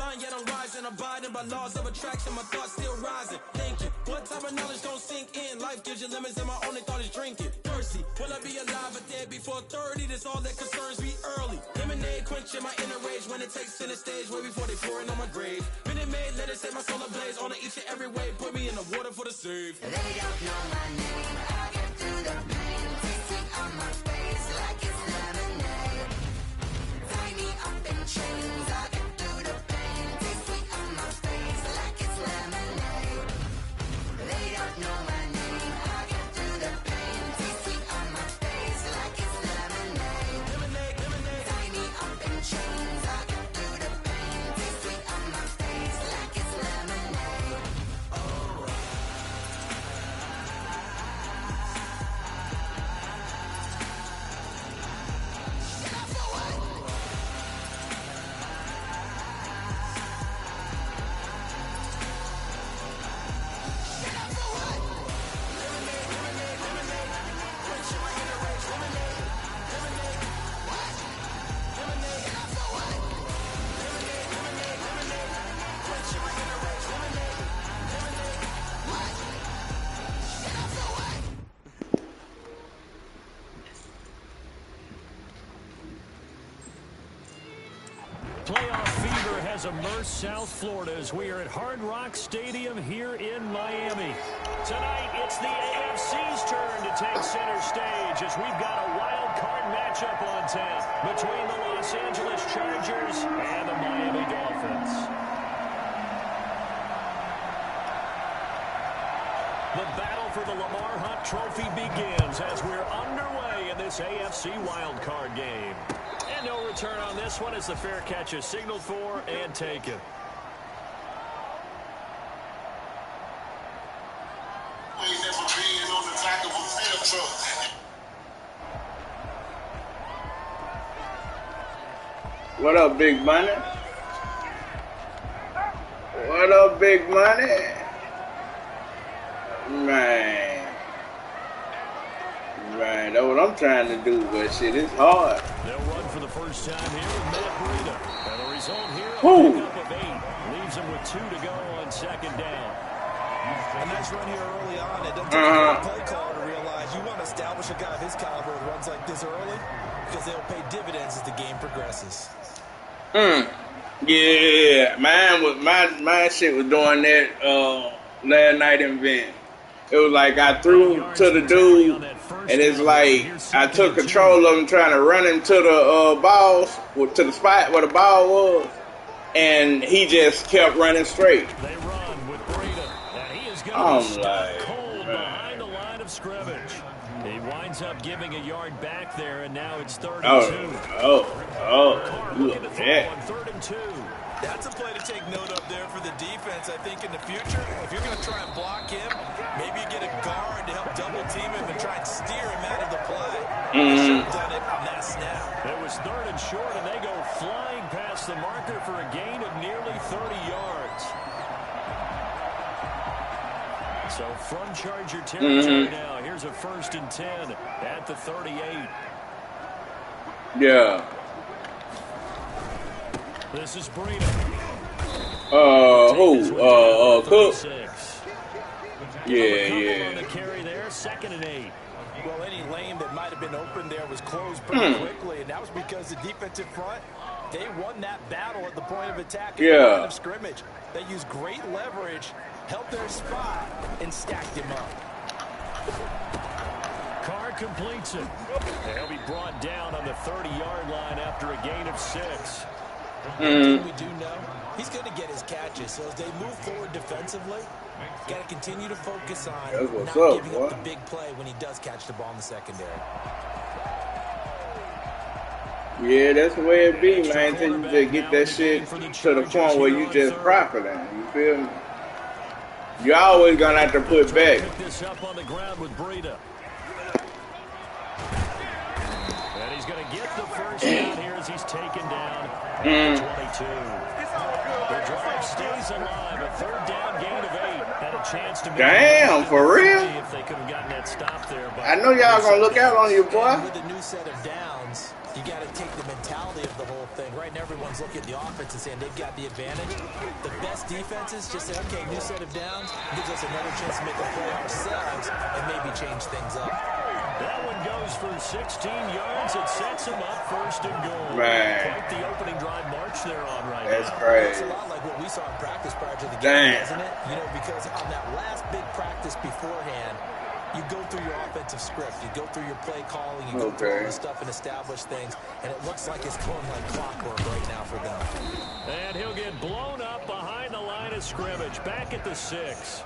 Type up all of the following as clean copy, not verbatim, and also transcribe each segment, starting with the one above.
decline, yet I'm rising. Abiding by laws of attraction, my thoughts still rising. Thinking, what type of knowledge don't sink in? Life gives you lemons and my only thought is drinking. Thirsty, will I be alive or dead before 30? That's all that concerns me early. Lemonade quenching my inner rage when it takes center stage, way before they pouring on my grave. Minute Maid, let it set my soul ablaze on each and every way. Put me in the water for the save. They don't know my name, I get through the pain. Tasting on my face like it's lemonade. Tie me up in chains, I get through the pain. Tasting on my face like it's lemonade. They don't know my name, I get through the pain. Tasting on my face like it's lemonade. Lemonade, lemonade. Tie me up in chains, I get through the pain. Tasting on my face like it's lemonade. Playoff fever has immersed South Florida as we are at Hard Rock Stadium here in Miami. Tonight, it's the AFC's turn to take center stage as we've got a wild card matchup on tap between the Los Angeles Chargers and the Miami Dolphins. The battle for the Lamar Hunt Trophy begins as we're underway in this AFC wildcard game. And no return on this one as the fair catch is signaled for and taken. What up, Big Money? What up, Big Money? Man, that's what I'm trying to do, but shit, it's hard. They'll run for the first time here with Matt Breida. And the result here, a pickup of 8. Leaves him with 2 to go on second down. A nice run here early on. It doesn't take a play call to realize you want to establish a guy of his caliber with runs like this early because they'll pay dividends as the game progresses. Yeah, my shit was doing that last night in Vent. It was like I threw to the dude, and it's like I took control of him trying to run him to the balls, to the spot where the ball was, and he just kept running straight. They run with Breida, and he is going to be stuck cold behind the line of scrimmage. He winds up giving a yard back there, and now it's 3rd and 2. Look at that. On 3rd and 2. That's a play to take note of there for the defense. I think in the future, if you're going to try and block him, maybe you get a guard to help double team him and try and steer him out of the play. They should have done it on that snap. It was 3rd and short, and they go flying past the marker for a gain of nearly 30 yards. So from Charger territory now, here's a 1st and 10 at the 38. Yeah. This is Breida. Cook. Yeah. On the carry there, 2nd and 8. Well, any lane that might have been open there was closed pretty quickly, and that was because the defensive front, they won that battle at the point of attack at the line of scrimmage. They used great leverage, held their spot, and stacked him up. Carr completes it. And he'll be brought down on the 30-yard line after a gain of 6. We do know he's going to get his catches. So as they move forward defensively, got to continue to focus on not giving up the big play when he does catch the ball in the secondary. Yeah, that's the way it be, man. Until you just get that shit to the point where you just profiting. You feel me? You're always gonna have to put back. Pick this up on the ground with Breida. And he's going to get the first down here as he's taken down at 22. They're the drive stays alive. A third down gain of 8. Had a chance to damn, for real? If they could have gotten that stop there. But I know y'all gonna look out on you, boy. With a new set of downs, you got to take the mentality of the whole thing. Right now, everyone's looking at the offense and saying they've got the advantage. The best defenses just say, okay, new set of downs gives us another chance to make a play ourselves and maybe change things up. That one goes for 16 yards. It sets them up first and goal. Man. Quite the opening drive march they're on right That's now. It's crazy. a lot like what we saw in practice prior to the Damn. game, doesn't it? You know, because on that last big practice beforehand, you go through your offensive script, you go through your play calling, you go through all the stuff and establish things, and it looks like it's going like clockwork right now for them. And he'll get blown up behind the line of scrimmage. Back at the 6.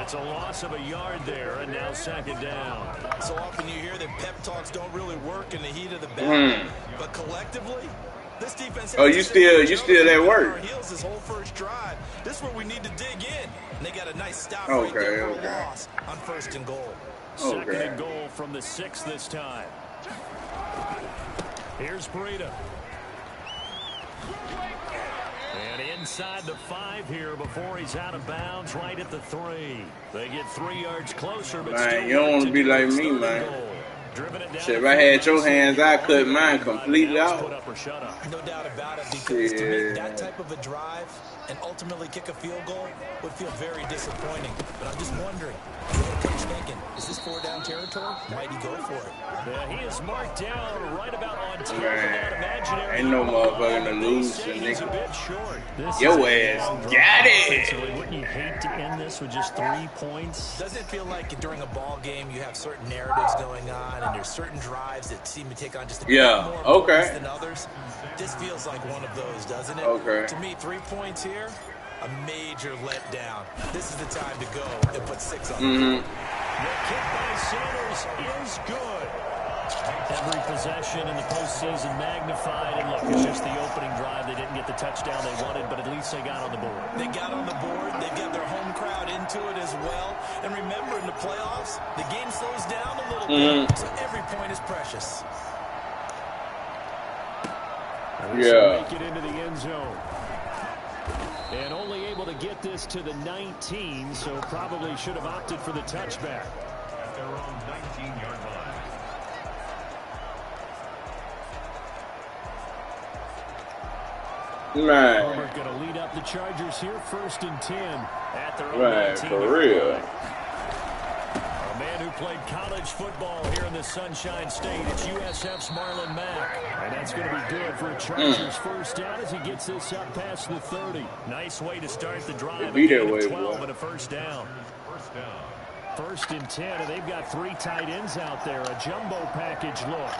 It's a loss of a yard there, and now second down. So often you hear that pep talks don't really work in the heat of the battle, but collectively, this defense. Oh, you still at work? Our heels this whole first drive. This is where we need to dig in. And they got a nice stop Okay, right there for okay. a loss on first and goal. Second Okay. and goal from the 6 this time. Here's Breida. And inside the 5 here before he's out of bounds, right at the 3. They get 3 yards closer, but Man, still you don't work wanna to be do. like It's me, third and man. goal. Driven it down Shit, if the I had your field. hands, I cut mine completely Now it's out. put up or shut up. No doubt about it, because to Yeah. make that type of a drive and ultimately kick a field goal would feel very disappointing. But I'm just wondering, what the coach thinking? Is this 4-down territory? Might he go for it? Yeah, he is marked down right about on top of Man, that imaginary. ain't no motherfucker to lose, They say he's a nigga. bit short. This Your is a ass long got drive it. offensively. Wouldn't you hate to end this with just 3 points? Doesn't it feel like during a ball game you have certain narratives going on and there's certain drives that seem to take on just a bit Yeah, more okay. importance than others? This feels like one of those, doesn't it? Okay. To me, 3 points here, a major letdown. This is the time to go and put 6 on the board. The kick by Sanders is good. Every possession in the postseason magnified. And look, it's just the opening drive. They didn't get the touchdown they wanted, but at least they got on the board. They got on the board. They got their home crowd into it as well. And remember, in the playoffs, the game slows down a little bit, so every point is precious. This will Yeah. make it into the end zone. And only able to get this to the 19, so probably should have opted for the touchback. At their own 19-yard line. Man, Herbert going to lead up the Chargers here, 1st and 10 at their own man, 19. for real. A man who played college football here in the Sunshine State. It's USF's Marlon Mack. And that's going to be good for a Chargers first down as he gets this up past the 30. Nice way to start the drive. Be A that gain way, of 12 boy. and a first down. 1st and 10, and they've got 3 tight ends out there. A jumbo package look.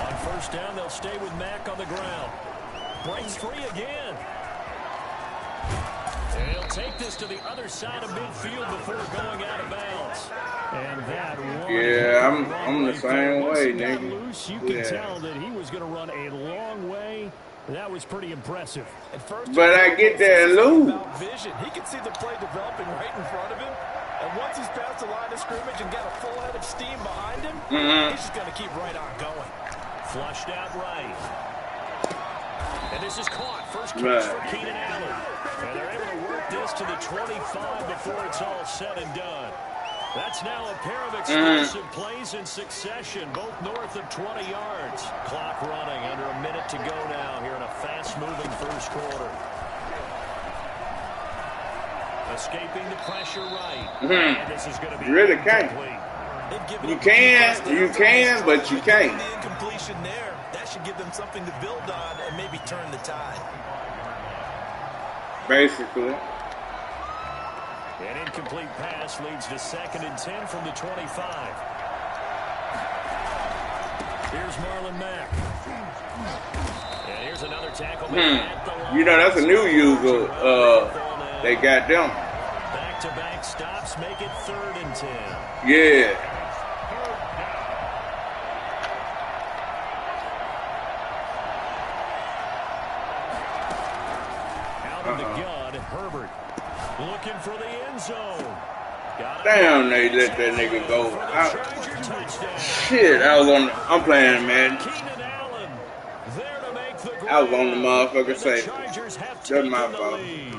On first down, they'll stay with Mack on the ground. Breaks free again. And he'll take this to the other side of midfield before going out of bounds. And that one. Yeah, I'm the right same there. Once way, he got nigga. loose, you could Yeah. tell that he was going to run a long way. That was pretty impressive. At first, But I get there and lose. about vision. He can see the play developing right in front of him. And once he's past the line of scrimmage and got a full head of steam behind him, he's just going to keep right on going. Flushed out right. And this is caught. First catch Right. for Keenan Allen. And they're able to work this to the 25 before it's all said and done. That's now a pair of explosive plays in succession, both north of 20 yards. Clock running, under a minute to go now here in a fast-moving first quarter. Escaping the pressure right. And this is going to be You really can't. incomplete. They've given You up a few can, first you downs can, on but you the can't. incompletion there. That should give them something to build on and maybe turn the tide. Basically. An incomplete pass leads to 2nd and 10 from the 25. Here's Marlon Mack. And here's another tackle. At the line. You know, that's a new user. They got them. Back-to-back stops make it 3rd and 10. Yeah. Out of the gun, Herbert looking for the end zone. Damn, they let that nigga go. Charger touchdown. Shit, I'm playing, man. Keenan Allen. There to make the grab. I was on the motherfucker And the safety. Chargers have That's taken my the fault. lead.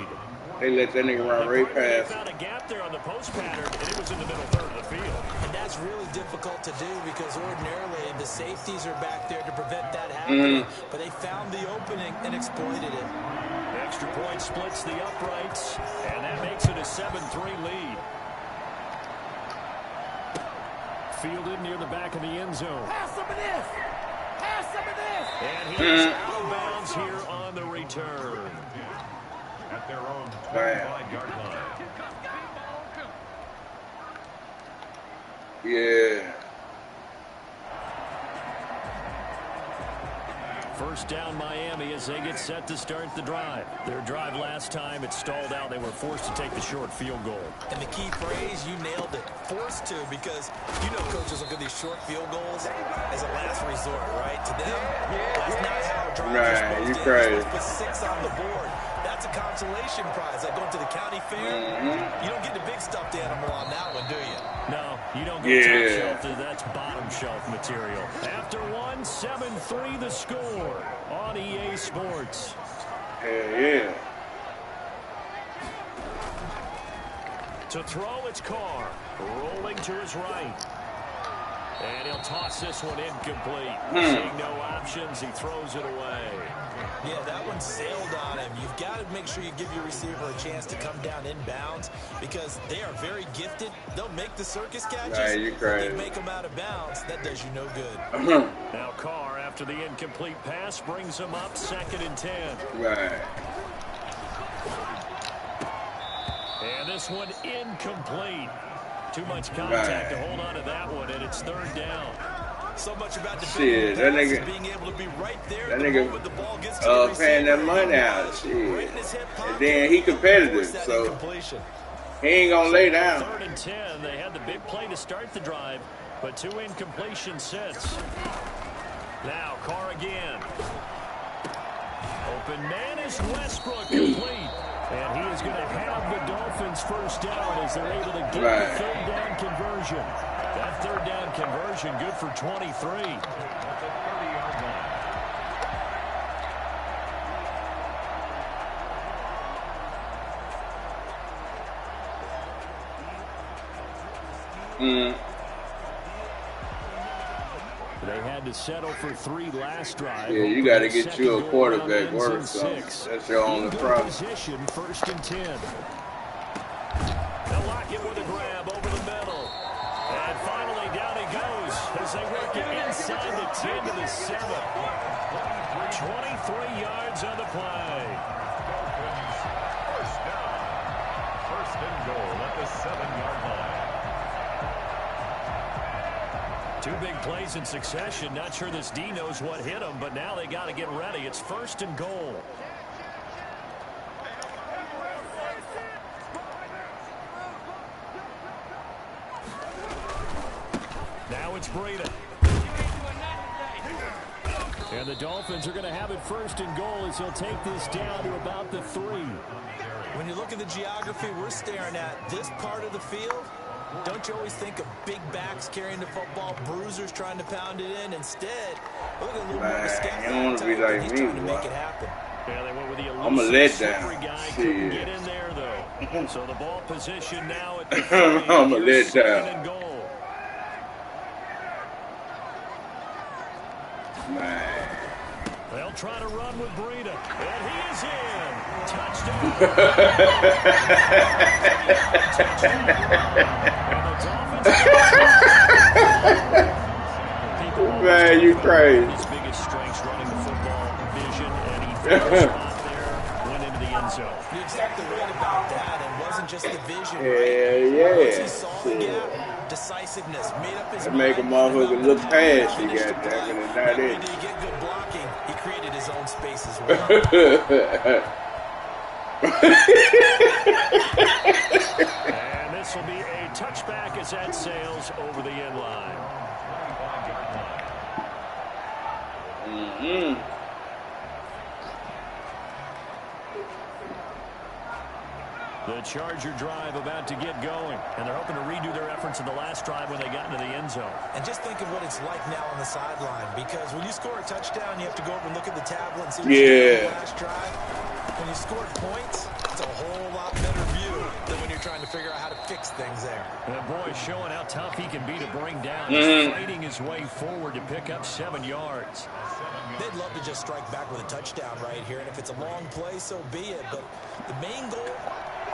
They let that nigga run right They past. found a gap there on the post pattern, and it was in the middle third of the field. And that's really difficult to do because ordinarily the safeties are back there to prevent that happening. But they found the opening and exploited it. Extra point splits the uprights, and that makes it a 7-3 lead. Fielded near the back of the end zone. Pass some of this. Pass some of this. And he's out of bounds here on the return. At their own Wow. 25-yard line. Yeah. First down Miami as they get set to start the drive. Their drive last time, it stalled out. They were forced to take the short field goal. And the key phrase, you nailed it. Forced to, because you know coaches look at these short field goals as a last resort, right? To them, that's not how a drive is supposed You to end. crazy. You're supposed to put 6 on the board. That's a consolation prize. Like going to the county fair, you don't get the big stuffed animal on that one, do you? No, you don't go Yeah. top shelf. That's bottom shelf material. After one, 7-3 the score on EA Sports. Hell yeah. To throw, it's Carr. Rolling to his right. And he'll toss this one incomplete. Seeing no options, he throws it away. Yeah, that one sailed on him. You've got to make sure you give your receiver a chance to come down inbounds because they are very gifted. They'll make the circus catches. Nah, you but crazy. they make them out of bounds. That does you no good. Now Carr, after the incomplete pass, brings him up 2nd and 10. Right. And this one incomplete. Too much contact to hold on to that one, and it's 3rd down. So much about the Shit, that nigga- being able to be right there that at the nigga, moment the ball gets to the paying that receiver. money out, shit. Right in his hip pocket. And then he competitive, Force that so incompletion. he ain't gonna lay down. 3rd and 10. They had the big play to start the drive, but 2 incompletions since. Now Carr again. Open man is Westbrook, complete. And he is going to have the Dolphins first down as they're able to get the 3rd down conversion. That 3rd down conversion good for 23. At the 30-yard line. They had to settle for 3 last drive. Yeah, you got to get you a quarterback or something. That's your only problem. Position, 1st and 10. They'll lock it with a grab over the middle. And finally down he goes as they work it inside the 10 to the 7. 23 yards on the play. First down. 1st and goal at the 7-yard line. 2 big plays in succession. Not sure this D knows what hit him, but now they got to get ready. It's 1st and goal. Now it's Breida. And the Dolphins are going to have it 1st and goal as he'll take this down to about the 3. When you look at the geography we're staring at, this part of the field, don't you always think of big backs carrying the football, bruisers trying to pound it in? Instead, look at a little more of a step you don't wanna back be type, like he's me, trying to boy. make it happen. Yeah, they went with the I'm a elusive, letdown. slippery guy. Shit. Couldn't get in there, though. So the ball position now at the 3. I'm a Here's letdown. 2nd and goal. Man. They'll try to run with Breida. And he is in. Touchdown. And the Dolphins. Man, you crazy. His biggest strengths running the football, vision, and he found a spot there, went into the end zone. You're exactly right about that. It wasn't just the vision, Yeah, right? yeah. Once he saw the Shit. gap, decisiveness, made up his That mind. make a motherfucker look past you, Finished the goddamn it, play. and not Not only it. did he get good blocking, he created his own space as well. And this will be a touchback as that sails over the end line. 25-yard line. The Charger drive about to get going, and they're hoping to redo their efforts in the last drive when they got into the end zone. And just think of what it's like now on the sideline, because when you score a touchdown, you have to go over and look at the tablet and see what you did on the last drive. When you scored points, it's a whole lot better view than when you're trying to figure out how to fix things there. And boy, showing how tough he can be to bring down. He's fighting his way forward to pick up 7 yards. They'd love to just strike back with a touchdown right here, and if it's a long play, so be it. But the main goal,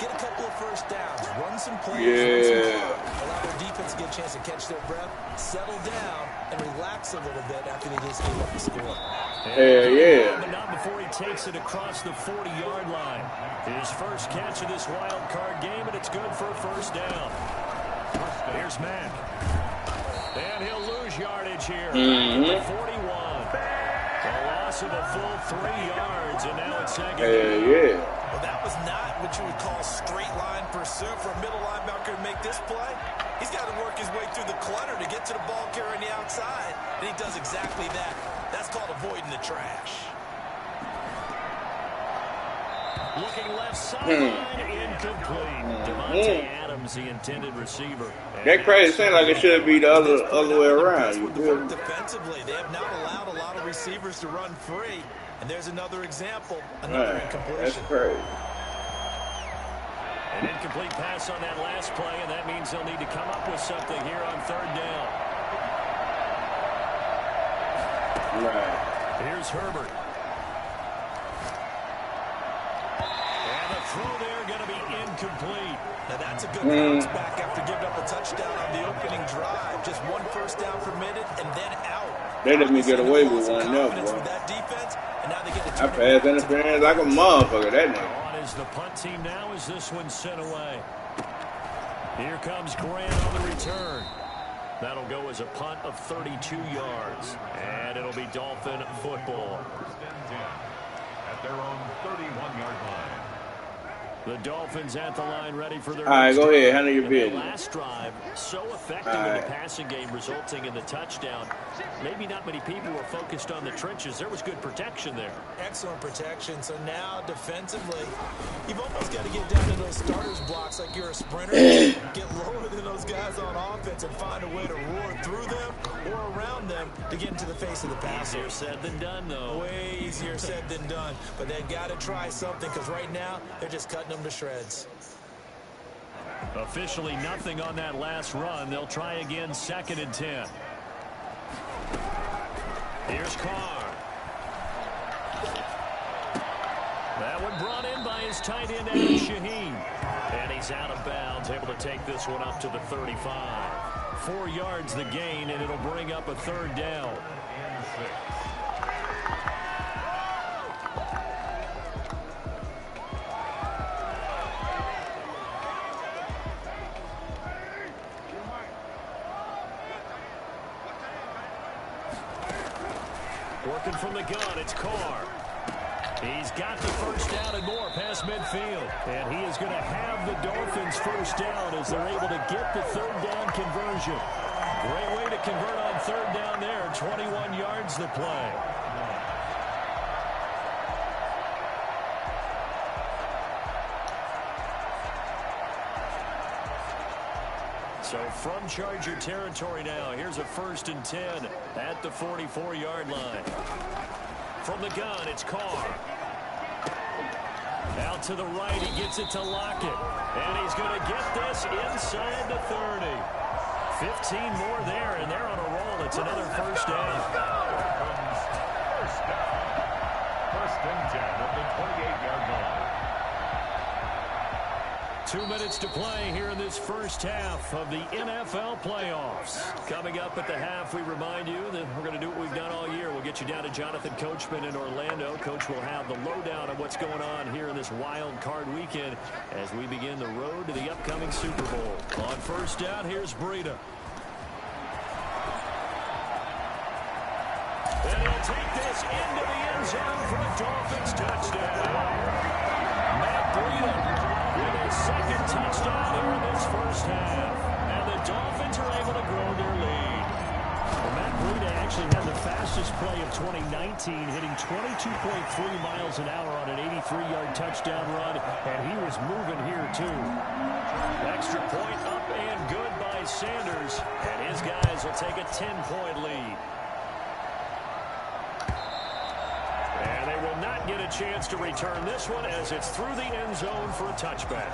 get a couple of first downs, run some plays, run some clock, allow their defense to get a chance to catch their breath, settle down, and relax a little bit after they just gave up the score. But not before he takes it across the 40-yard line. His first catch of this wild card game, and it's good for a first down. Here's Mack. And he'll lose yardage here. 41. A loss of a full 3 yards, and now it's second. Well, that was not what you would call straight line pursuit for a middle linebacker to make this play. He's got to work his way through the clutter to get to the ball carrier on the outside, and he does exactly that. That's called avoiding the trash. Looking left sideline, incomplete. Devontae Adams, the intended receiver. That crazy seems like it should be the other way around. You feel me? Defensively, they have not allowed a lot of receivers to run free. And there's another example, another incompletion. That's crazy. An incomplete pass on that last play, and that means they'll need to come up with something here on third down. Right. Here's Herbert. And the throw there going to be incomplete. Now that's a good bounce back after giving up a touchdown on the opening drive. Just one first down permitted and then out. They let me get away with one now, boy. That defense, and now they get to I pass interference like a motherfucker, that nigga. On is the punt team now as this one's sent away. Here comes Grant on the return. That'll go as a punt of 32 yards. And it'll be Dolphin football. At their own 31-yard line. The Dolphins at the line, ready for their All right, go ahead, handle your business. Last drive, so effective in the passing game, resulting in the touchdown. Maybe not many people were focused on the trenches. There was good protection there. Excellent protection. So now, defensively, you've almost got to get down to those starters blocks like you're a sprinter. Get lower than those guys on offense and find a way to roar through them or around them to get into the face of the passer. Easier said than done, though. Way easier said than done. But they've got to try something because right now, they're just cutting them to shreds. Officially nothing on that last run. They'll try again, 2nd and 10. Here's Carr. That one brought in by his tight end, Adam Shaheen. And he's out of bounds, able to take this one up to the 35. 4 yards the gain, and it'll bring up a third down. Working from the gun, it's Carr. He's got the first down and more past midfield. And he is going to have the Dolphins first down as they're able to get the third down conversion. Great way to convert on third down there. 21 yards the play. So from Charger territory now, here's a 1st and 10 at the 44-yard line. From the gun, it's Carr. Out to the right, he gets it to Lockett. And he's going to get this inside the 30. 15 more there, and they're on a roll. It's another first down. First and 10 at the 28-yard line. 2 minutes to play here in this first half of the NFL playoffs. Coming up at the half, we remind you that we're going to do what we've done all year. We'll get you down to Jonathan Coachman in Orlando. Coach will have the lowdown of what's going on here in this wild card weekend as we begin the road to the upcoming Super Bowl. On first down, here's Breida. And he'll take this into the end zone for a Dolphins touchdown. Matt Breida with his second touchdown here in this first half. And the Dolphins are able to grow their lead. Well, Matt Breida actually had the fastest play of 2019 17, hitting 22.3 miles an hour on an 83-yard touchdown run, and he was moving here too. Extra point up and good by Sanders, and his guys will take a 10-point lead. And they will not get a chance to return this one as it's through the end zone for a touchback.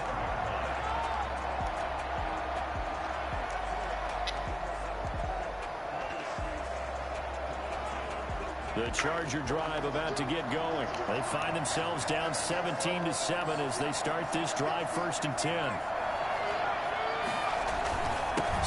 The Charger drive about to get going. They find themselves down 17-7 as they start this drive 1st and 10.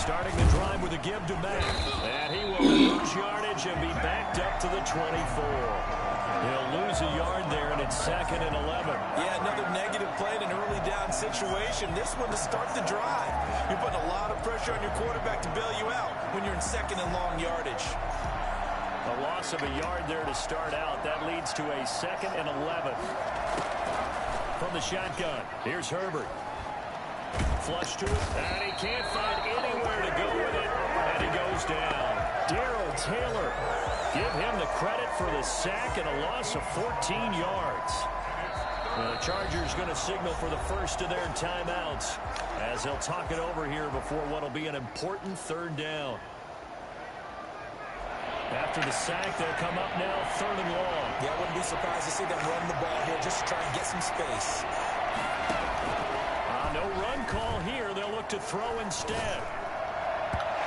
Starting the drive with a give to Mack. And he will lose yardage and be backed up to the 24. He'll lose a yard there, and it's 2nd and 11. Yeah, another negative play in an early down situation. This one to start the drive. You're putting a lot of pressure on your quarterback to bail you out when you're in 2nd and long yardage. A loss of a yard there to start out. That leads to a 2nd and 11. From the shotgun, here's Herbert. Flush to it, and he can't find anywhere to go with it, and he goes down. Darrell Taylor, give him the credit for the sack and a loss of 14 yards. The Chargers going to signal for the first of their timeouts as they'll talk it over here before what will be an important 3rd down. After the sack, they'll come up now 3rd and long. Yeah, I wouldn't be surprised to see them run the ball here just to try and get some space. No run call here. They'll look to throw instead.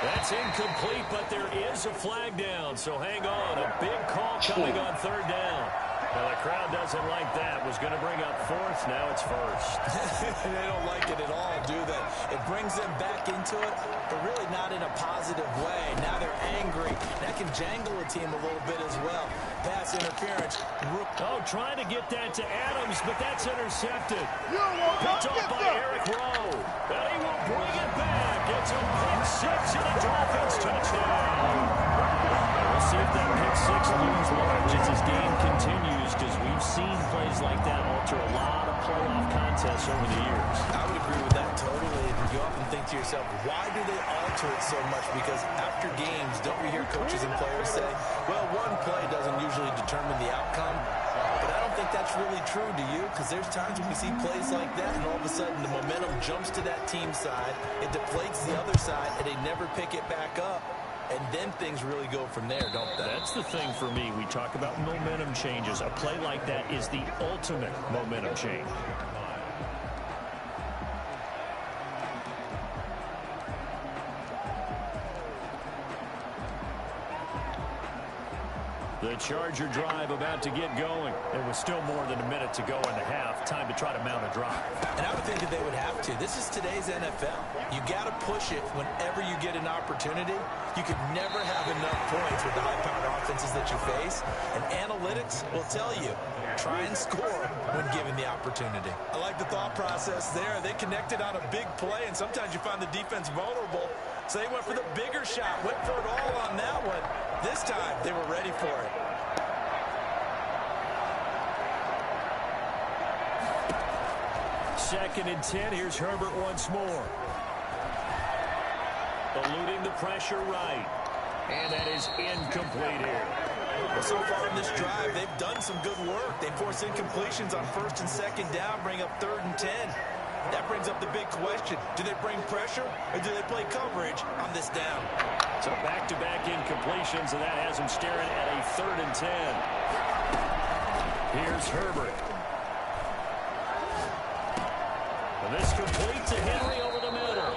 That's incomplete, but there is a flag down, so hang on. A big call coming on 3rd down. Now, the crowd doesn't like that. Was going to bring up 4th. Now it's 1st. They don't like it at all, do they? It brings them back into it, but really not in a positive way. Now they're angry. That can jangle a team a little bit as well. Pass interference. Oh, trying to get that to Adams, but that's intercepted. Picked off by Eric Rowe. And he will bring it back. It's a pick 6 and a Dolphins touchdown. We'll see if that pick 6 looms large as this game continues, because we've seen plays like that alter a lot of playoff contests over the years. I would agree with that totally. You often think to yourself, why do they alter it so much? Because after games, don't we hear coaches and players say, well, one play doesn't usually determine the outcome. But I don't think that's really true, do you? Because there's times when we see plays like that, and all of a sudden the momentum jumps to that team side, it deflates the other side, and they never pick it back up. And then things really go from there, don't they? That's the thing for me. We talk about momentum changes. A play like that is the ultimate momentum change. The Charger drive about to get going. There was still more than a minute to go in the half. Time to try to mount a drive. And I would think that they would have to. This is today's NFL. You got to push it whenever you get an opportunity. You could never have enough points with the high-powered offenses that you face. And analytics will tell you, try and score when given the opportunity. I like the thought process there. They connected on a big play, and sometimes you find the defense vulnerable. So they went for the bigger shot, went for it all on that one. This time, they were ready for it. Second and 10. Here's Herbert once more. Eluding the pressure right. And that is incomplete here. Well, so far in this drive, they've done some good work. They force incompletions on 1st and 2nd down, bring up 3rd and 10. That brings up the big question. Do they bring pressure or do they play coverage on this down? So back-to-back incompletions, and that has them staring at a 3rd and 10. Here's Herbert. And this complete to Henry over the middle.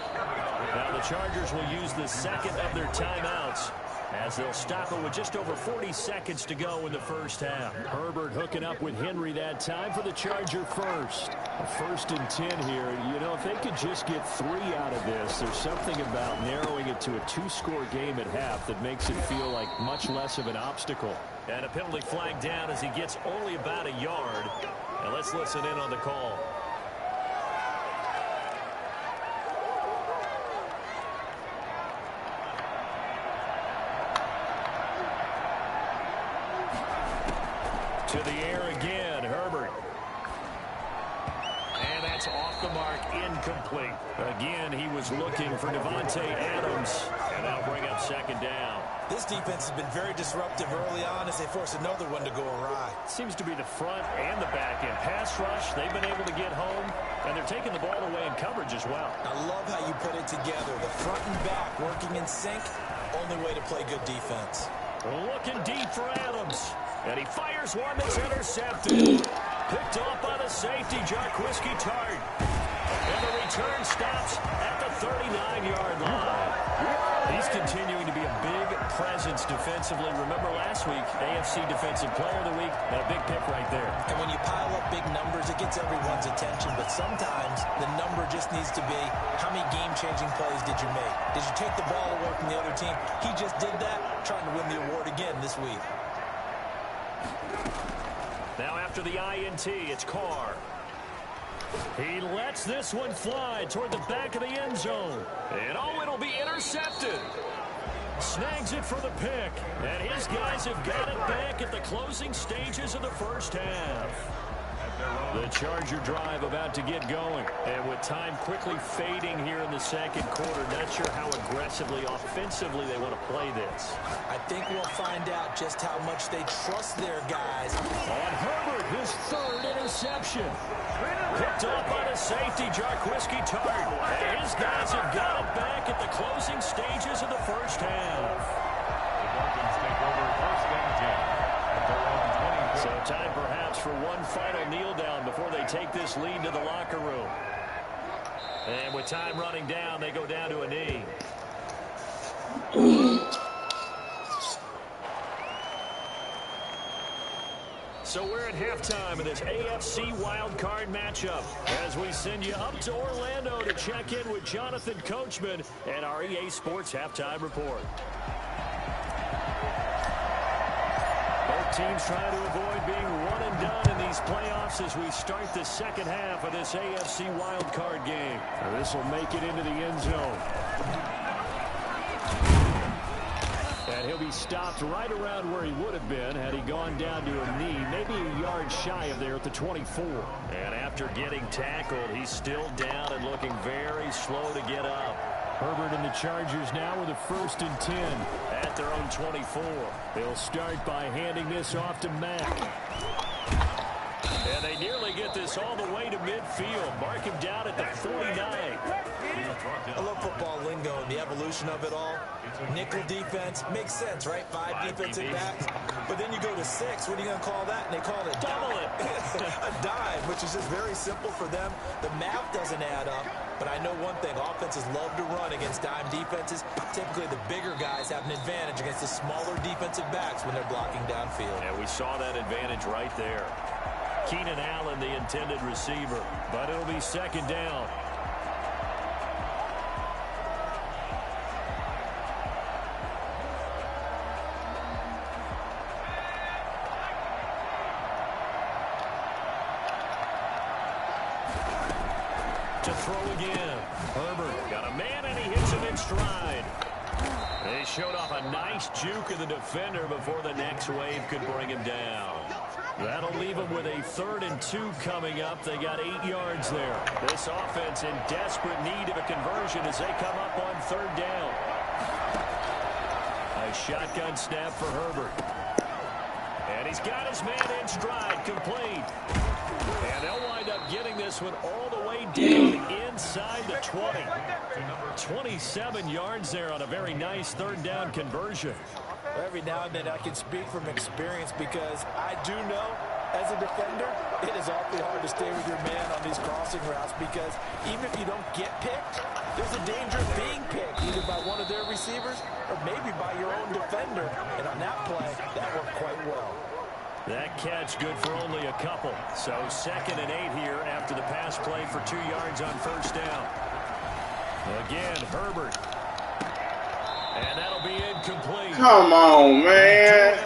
Now the Chargers will use the 2nd of their timeouts as they'll stop it with just over 40 seconds to go in the first half. Herbert hooking up with Henry that time for the Charger first. A 1st and 10 here. You know, if they could just get 3 out of this, there's something about narrowing it to a 2-score game at half that makes it feel like much less of an obstacle. And a penalty flag down as he gets only about a yard. And let's listen in on the call. To the air again, Herbert. And that's off the mark, incomplete. Again, he was looking for Davante Adams. And that'll bring up 2nd down. This defense has been very disruptive early on as they force another one to go awry. Seems to be the front and the back end. Pass rush, they've been able to get home, and they're taking the ball away in coverage as well. I love how you put it together. The front and back working in sync, only way to play good defense. Looking deep for Adams, and he fires one that's intercepted. Picked off by the safety, Jarquiski Tart. And the return stops at the 39-yard line. He's continuing to be a big presence defensively. Remember last week, AFC Defensive Player of the Week, and a big pick right there. And when you pile up big numbers, it gets everyone's attention. But sometimes the number just needs to be, how many game-changing plays did you make? Did you take the ball away from the other team? He just did that, trying to win the award again this week. Now after the INT, it's Carr. He lets this one fly toward the back of the end zone. And oh, it'll be intercepted. Snags it for the pick. And his guys have got it back at the closing stages of the first half. The Charger drive about to get going. And with time quickly fading here in the second quarter, not sure how aggressively, offensively they want to play this. I think we'll find out just how much they trust their guys. On Herbert, his third interception. Picked off by the safety, Jarquiski Tart. And his guys have got it back at the closing stages of the first half. The Dolphins take over first and 10 at their own 20. So time perhaps for one final kneel down before they take this lead to the locker room. And with time running down, they go down to a knee. So we're at halftime of this AFC wildcard matchup as we send you up to Orlando to check in with Jonathan Coachman and our EA Sports Halftime Report. Both teams trying to avoid being one and done in these playoffs as we start the second half of this AFC wildcard game. Now this will make it into the end zone. And he'll be stopped right around where he would have been had he gone down to a knee, maybe a yard shy of there at the 24. And after getting tackled, he's still down and looking very slow to get up. Herbert and the Chargers now with a 1st and 10 at their own 24. They'll start by handing this off to Mack. And they nearly get this all the way to midfield. Mark him down at the 49. I love football lingo and the evolution of it all. Nickel defense makes sense, right? 5 defensive backs. But then you go to 6. What are you going to call that? And they call it a dive. A dive, which is just very simple for them. The math doesn't add up. But I know one thing. Offenses love to run against dime defenses. Typically, the bigger guys have an advantage against the smaller defensive backs when they're blocking downfield. Yeah, we saw that advantage right there. Keenan Allen, the intended receiver. But it'll be second down. To throw again. Herbert got a man and he hits him in stride. They showed off a nice juke of the defender before the next wave could bring him down. That'll leave them with a 3rd and 2 coming up. They got 8 yards there. This offense in desperate need of a conversion as they come up on 3rd down. A shotgun snap for Herbert. And he's got his man in stride, complete. And they'll wind up getting this one all the way down inside the 20. 27 yards there on a very nice 3rd down conversion. Every now and then I can speak from experience because I do know as a defender it is awfully hard to stay with your man on these crossing routes because even if you don't get picked, there's a danger of being picked either by one of their receivers or maybe by your own defender. And on that play, that worked quite well. That catch good for only a couple. So 2nd and 8 here after the pass play for 2 yards on 1st down. Again, Herbert. And that'll be incomplete. Come on, man.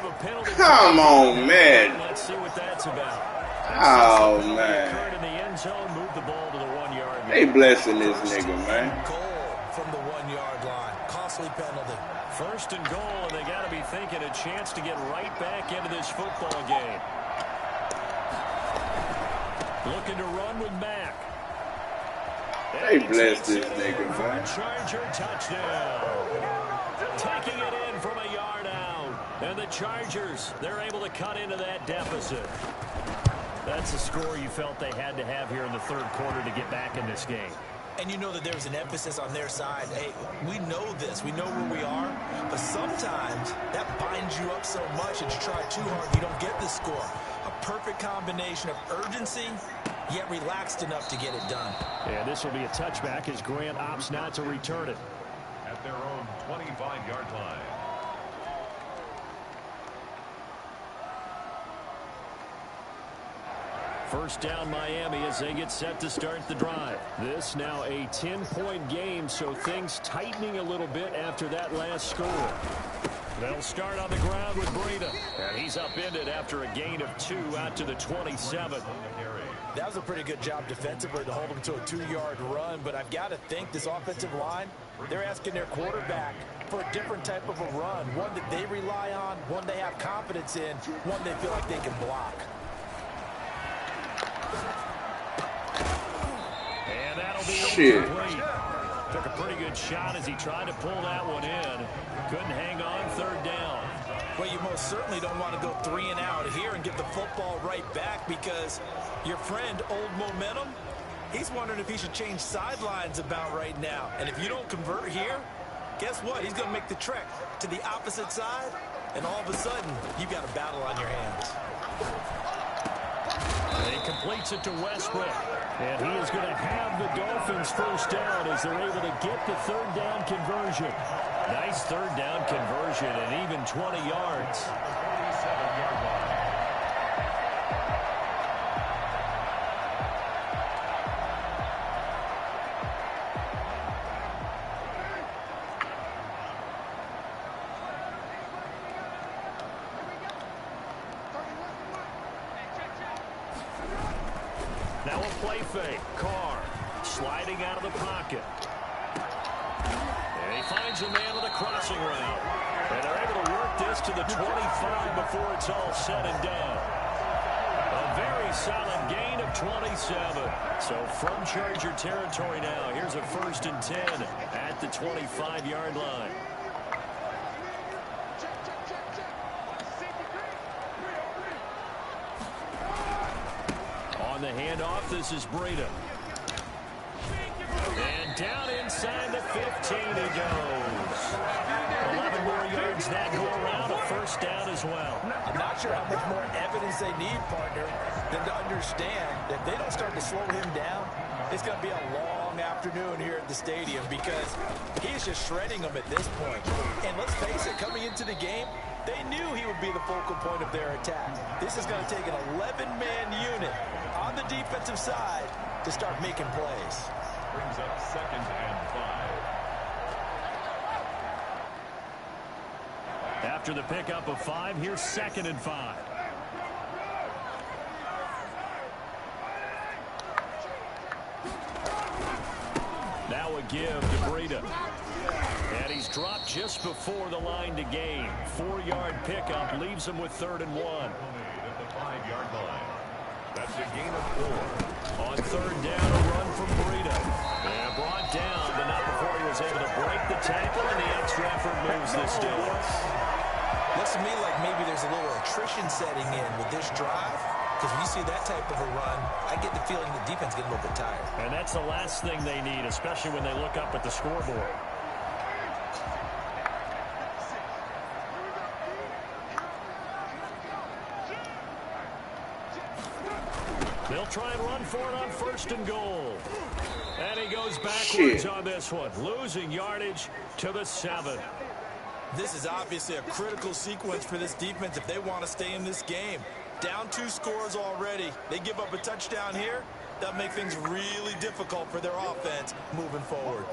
Come on, man. Let's see what that's about. Oh, man. In the end zone, move the ball to the 1-yard line. They blessing this nigga, man. Goal from the 1-yard line. Costly penalty. 1st and goal, and they got to be thinking a chance to get right back into this football game. Looking to run with Mack. They blessed this nigga, man. Charger touchdown. Taking it in from a yard And the Chargers, they're able to cut into that deficit. That's a score you felt they had to have here in the third quarter to get back in this game. And you know that there's an emphasis on their side. Hey, we know this. We know where we are. But sometimes that binds you up so much that you try too hard, you don't get the score. A perfect combination of urgency, yet relaxed enough to get it done. And this will be a touchback as Grant opts not to return it. At their own 25-yard line. First down Miami as they get set to start the drive. This now a 10-point game, so things tightening a little bit after that last score. They'll start on the ground with Breida. And he's upended after a gain of 2 out to the 27. That was a pretty good job defensively to hold him to a 2-yard run, but I've got to think this offensive line, they're asking their quarterback for a different type of a run, one that they rely on, one they have confidence in, one they feel like they can block. And that'll be incomplete. Took a pretty good shot as he tried to pull that one in. Couldn't hang on third down. Well, you most certainly don't want to go 3 and out here and get the football right back because your friend, Old Momentum, he's wondering if he should change sidelines about right now. And if you don't convert here, guess what? He's going to make the trek to the opposite side, and all of a sudden, you've got a battle on your hands. And he completes it to Westbrook. And he is going to have the Dolphins first down as they're able to get the third down conversion. Nice third down conversion and even 20 yards. 47-yard line. Now a play fake. Carr sliding out of the pocket. And he finds a man with a crossing route. And they're able to work this to the 25 before it's all said and done. A very solid gain of 27. So from Charger territory now, here's a 1st and 10 at the 25-yard line. On the handoff, this is Breida. And down inside the 15 he goes. 11 more yards that go around, a first down as well. I'm not sure how much more evidence they need, partner, than to understand that if they don't start to slow him down, it's going to be a long afternoon here at the stadium because he's just shredding them at this point. And let's face it, coming into the game, they knew he would be the focal point of their attack. This is going to take an 11-man unit on the defensive side to start making plays. Brings up 2nd and 5. After the pickup of 5, here's 2nd and 5. Now a give to Breida. And he's dropped just before the line to gain. 4-yard pickup leaves him with 3rd and 1. At the 5-yard line. That's a gain of 4. On 3rd down, a run from Breida. And brought down, but not before he was able to break the tackle, and the extra effort moves the sticks. Looks to me like maybe there's a little attrition setting in with this drive. Because when you see that type of a run, I get the feeling the defense getting a little bit tired. And that's the last thing they need, especially when they look up at the scoreboard. They'll try and run for it on 1st and goal. And he goes backwards on this one, losing yardage to the 7. This is obviously a critical sequence for this defense if they want to stay in this game. Down 2 scores already. They give up a touchdown here. That'll make things really difficult for their offense moving forward.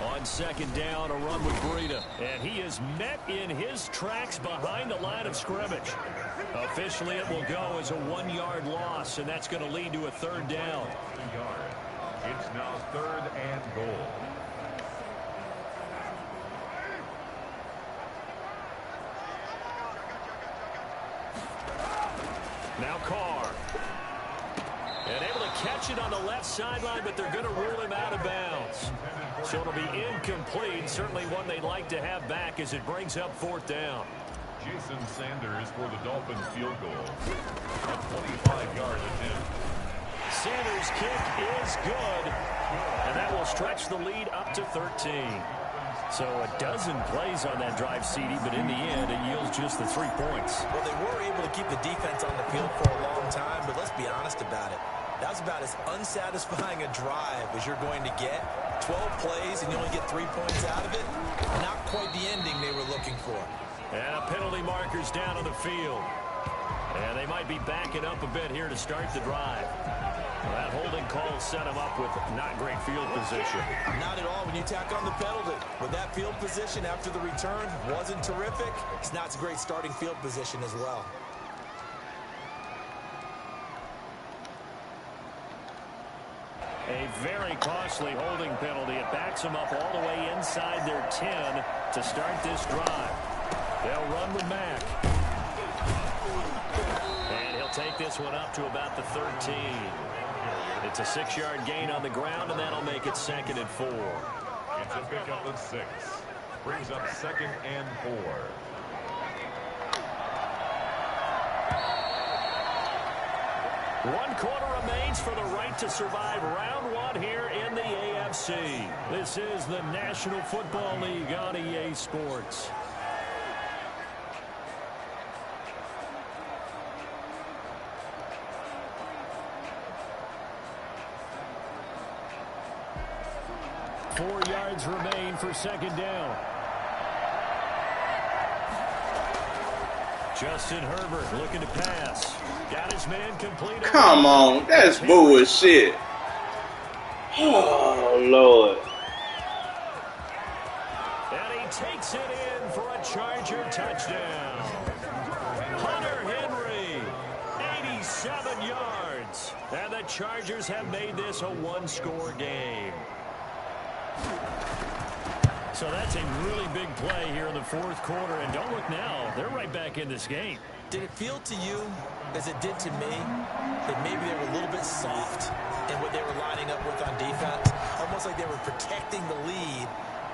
On 2nd down, a run with Breida. And he is met in his tracks behind the line of scrimmage. Officially, it will go as a 1-yard loss, and that's going to lead to a 3rd down. It's now 3rd and goal. Now Carr. And able to catch it on the left sideline, but they're going to rule him out of bounds. So it'll be incomplete. Certainly one they'd like to have back as it brings up 4th down. Jason Sanders for the Dolphins field goal. A 25-yard attempt. Sanders' kick is good, and that will stretch the lead up to 13. So a dozen plays on that drive, CD, but in the end, it yields just the 3 points. Well, they were able to keep the defense on the field for a long time, but let's be honest about it. That was about as unsatisfying a drive as you're going to get. 12 plays, and you only get 3 points out of it. Not quite the ending they were looking for. And a penalty marker's down on the field. And they might be backing up a bit here to start the drive. Well, that holding call set him up with not great field position. Not at all when you tack on the penalty. With that field position after the return wasn't terrific, it's not a great starting field position as well. A very costly holding penalty. It backs them up all the way inside their 10 to start this drive. They'll run with Mack. And he'll take this one up to about the 13. It's a 6-yard gain on the ground, and that'll make it 2nd and 4. It's a pickup of 6. Brings up 2nd and 4. One quarter remains for the right to survive round 1 here in the AFC. This is the National Football League on EA Sports. Four yards remain for 2nd down. Justin Herbert looking to pass. Got his man complete. Come on, that's bullshit. Oh, Lord. And he takes it in for a Charger touchdown. Hunter Henry, 87 yards. And the Chargers have made this a one-score game. So that's a really big play here in the 4th quarter. And don't look now, they're right back in this game. Did it feel to you, as it did to me, that maybe they were a little bit soft in what they were lining up with on defense? Almost like they were protecting the lead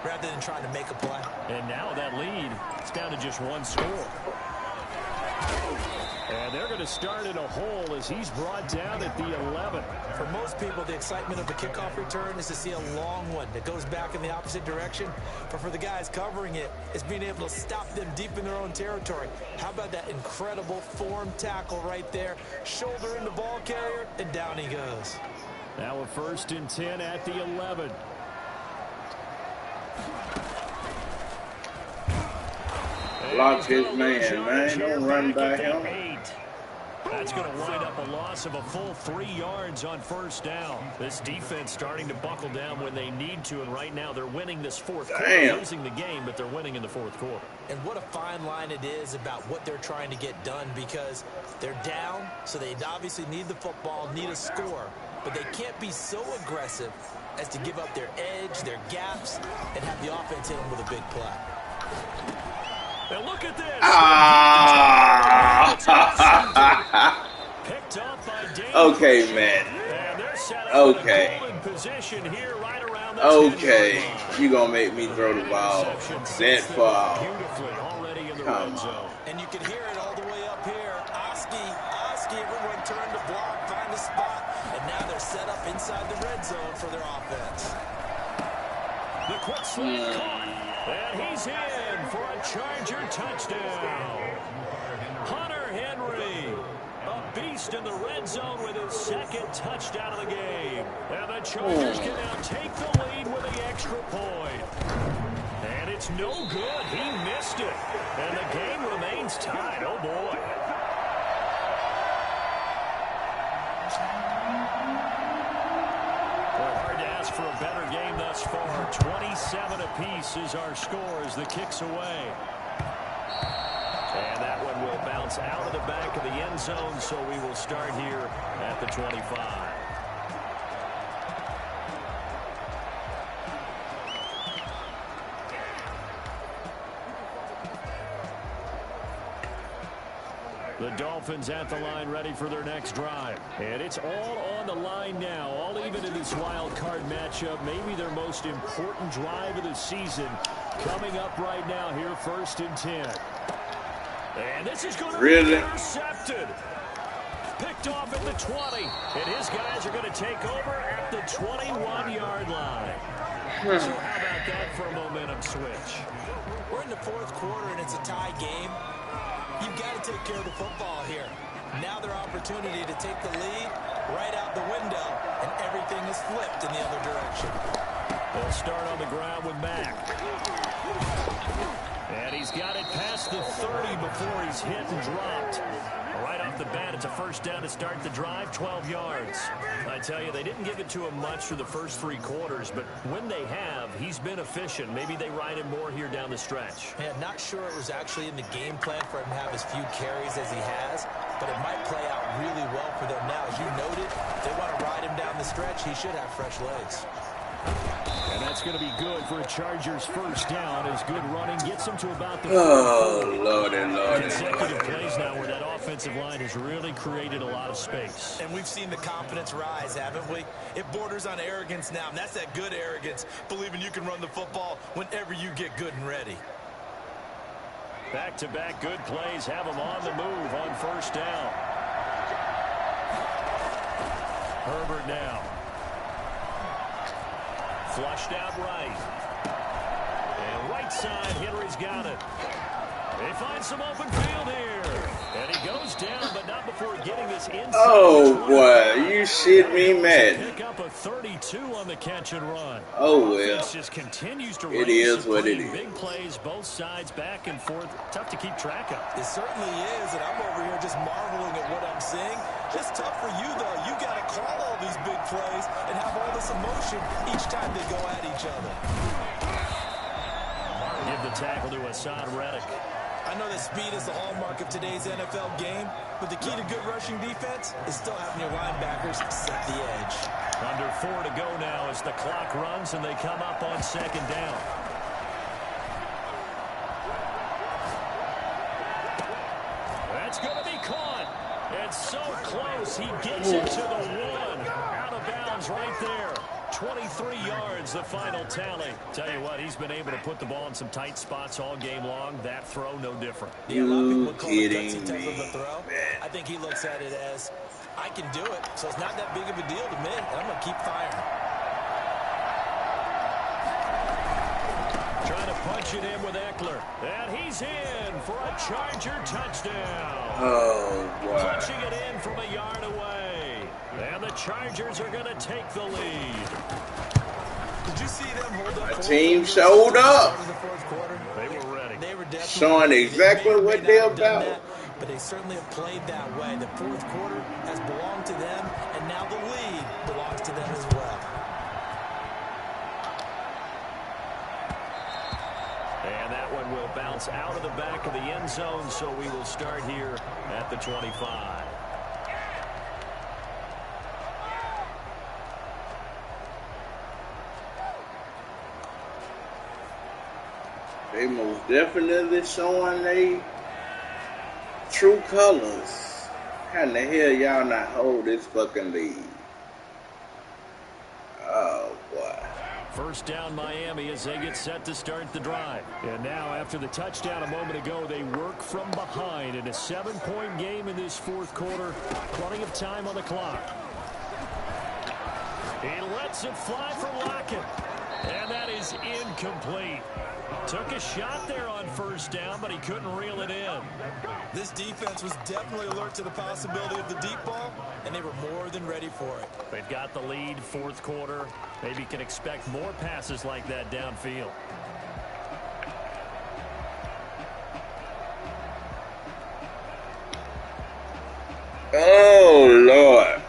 rather than trying to make a play. And now that lead, it's down to just 1 score. And they're going to start in a hole as he's brought down at the 11. For most people, the excitement of a kickoff return is to see a long one that goes back in the opposite direction. But for the guys covering it, it's being able to stop them deep in their own territory. How about that incredible form tackle right there? Shoulder in the ball carrier, and down he goes. Now a 1st and 10 at the 11. Block his man. Don't run by him. 8. That's going to wind up a loss of a full 3 yards on 1st down. This defense starting to buckle down when they need to, and right now they're winning this 4th quarter, losing the game, but they're winning in the 4th quarter. And what a fine line it is about what they're trying to get done, because they're down, so they obviously need the football, need a score, but they can't be so aggressive as to give up their edge, their gaps, and have the offense hit them with a big play. Now look at this. Picked up by Davis. Okay, man. And they're set up Okay. in position here right around the Okay. 10-yard line. You gonna make me throw the ball that far. Beautifully already in the Come red zone. And you can hear it all the way up here. Oski, everyone turned to block, find a spot, and now they're set up inside the red zone for their offense. The quick slant caught, and he's in for a Charger touchdown. Hunter Henry, a beast in the red zone with his 2nd touchdown of the game. And the Chargers can now take the lead with the extra point. And it's no good. He missed it. And the game remains tied. Oh, boy. Well, hard to ask for a better game thus far. 27 apiece is our score as the kick's away. And that one will bounce out of the back of the end zone, so we will start here at the 25. The Dolphins at the line ready for their next drive. And it's all on the line now, all even in this wild card matchup. Maybe their most important drive of the season coming up right now here, 1st and 10. And this is going to be intercepted. Picked off at the 20. And his guys are going to take over at the 21-yard line. So how about that for a momentum switch? We're in the 4th quarter, and it's a tie game. You've got to take care of the football here. Now their opportunity to take the lead right out the window, and everything is flipped in the other direction. They'll start on the ground with Mack. And he's got it past the 30 before he's hit and dropped. Right off the bat, it's a 1st down to start the drive, 12 yards. I tell you, they didn't give it to him much for the first 3 quarters, but when they have, he's been efficient. Maybe they ride him more here down the stretch. Yeah, not sure it was actually in the game plan for him to have as few carries as he has, but it might play out really well for them now. As you noted, if they want to ride him down the stretch, he should have fresh legs. And that's going to be good for a Chargers 1st down as good running gets them to about the Lordy. consecutive plays now where that offensive line has really created a lot of space. And we've seen the confidence rise, haven't we? It borders on arrogance now, and that's that good arrogance, believing you can run the football whenever you get good and ready. Back-to-back good plays have them on the move on 1st down. Herbert now. Flushed out right. And right side, Henry's got it. They find some open field here. And he goes down, but not before getting this inside. Oh, boy. You shit me mad. Pick up a 32 on the catch and run. Oh, well. Just continues to it is what it is. Big plays, both sides, back and forth. Tough to keep track of. It certainly is, and I'm over here just marveling at what I'm seeing. It's tough for you, though. You got to call all these big plays and have all this emotion each time they go at each other. Give the tackle to Hassan Reddick. I know that speed is the hallmark of today's NFL game, but the key to good rushing defense is still having your linebackers set the edge. Under 4 to go now as the clock runs and they come up on 2nd down. That's going to be caught. It's so close. He gets it to the 1. Out of bounds right there. 23 yards, the final tally. Tell you what, he's been able to put the ball in some tight spots all game long. That throw, no different. Yeah, a lot of people would call it gutsy type of a throw. I think he looks at it as, I can do it, so it's not that big of a deal to me, and I'm going to keep firing. Trying to punch it in with Eckler. And he's in for a Charger touchdown. Oh, boy. Punching it in from a yard away. And the Chargers are going to take the lead. Did you see them hold up? My team showed up. They were ready. They were definitely showing exactly what they're about. That, but they certainly have played that way. The 4th quarter has belonged to them, and now the lead belongs to them as well. And that one will bounce out of the back of the end zone, so we will start here at the 25. They most definitely showing their true colors. How in the hell y'all not hold this fucking lead? Oh, boy. 1st down Miami as they get set to start the drive. And now after the touchdown a moment ago, they work from behind in a 7-point game in this 4th quarter. Plenty of time on the clock. He lets it fly from Lockett. And that is incomplete. Took a shot there on 1st down, but he couldn't reel it in. This defense was definitely alert to the possibility of the deep ball, and they were more than ready for it. They've got the lead, 4th quarter. Maybe can expect more passes like that downfield. Oh, Lord.